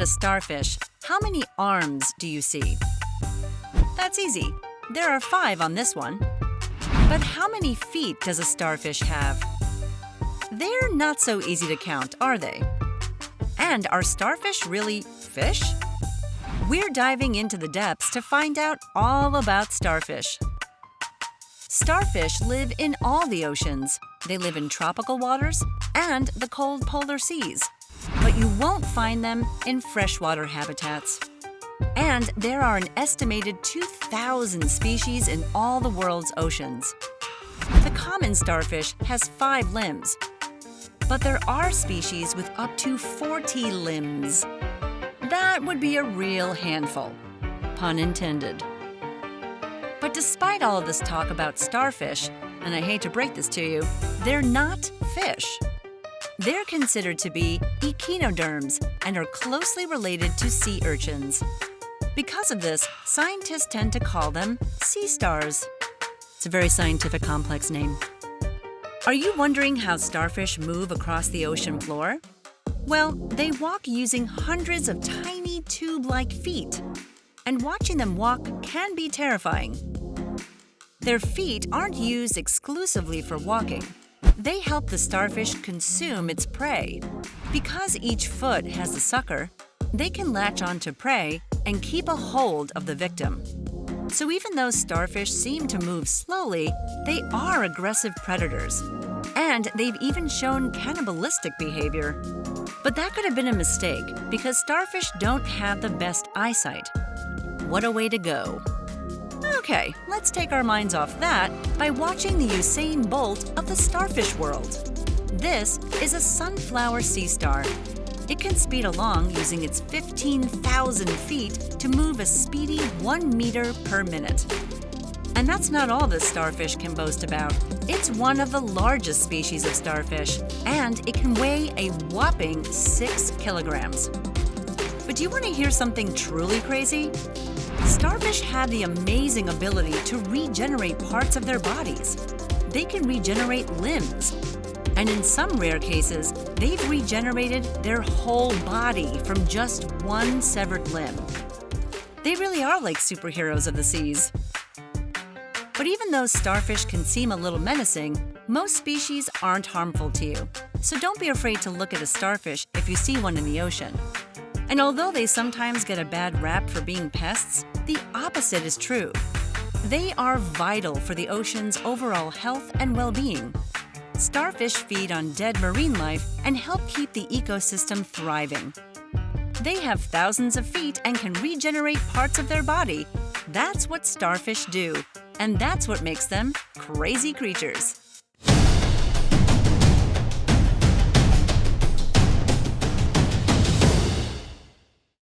at a starfish, how many arms do you see? That's easy. There are 5 on this one. But how many feet does a starfish have? They're not so easy to count, are they? And are starfish really fish? We're diving into the depths to find out all about starfish. Starfish live in all the oceans. They live in tropical waters and the cold polar seas. But you won't find them in freshwater habitats. And there are an estimated 2,000 species in all the world's oceans. The common starfish has 5 limbs. But there are species with up to 40 limbs. That would be a real handful. Pun intended. But despite all of this talk about starfish, and I hate to break this to you, they're not fish. They're considered to be echinoderms and are closely related to sea urchins. Because of this, scientists tend to call them sea stars. It's a very scientific, complex name. Are you wondering how starfish move across the ocean floor? Well, they walk using hundreds of tiny tube-like feet. And watching them walk can be terrifying. Their feet aren't used exclusively for walking. They help the starfish consume its prey. Because each foot has a sucker, they can latch onto prey and keep a hold of the victim. So even though starfish seem to move slowly, they are aggressive predators. And they've even shown cannibalistic behavior. But that could have been a mistake because starfish don't have the best eyesight. What a way to go. Okay, let's take our minds off that by watching the Usain Bolt of the starfish world. This is a sunflower sea star. It can speed along using its 15,000 feet to move a speedy 1 meter per minute. And that's not all this starfish can boast about. It's one of the largest species of starfish, and it can weigh a whopping 6 kilograms. But do you want to hear something truly crazy? Starfish have the amazing ability to regenerate parts of their bodies. They can regenerate limbs. And in some rare cases, they've regenerated their whole body from just one severed limb. They really are like superheroes of the seas. But even though starfish can seem a little menacing, most species aren't harmful to you. So don't be afraid to look at a starfish if you see one in the ocean. And although they sometimes get a bad rap for being pests, the opposite is true. They are vital for the ocean's overall health and well-being. Starfish feed on dead marine life and help keep the ecosystem thriving. They have thousands of feet and can regenerate parts of their body. That's what starfish do, and that's what makes them crazy creatures.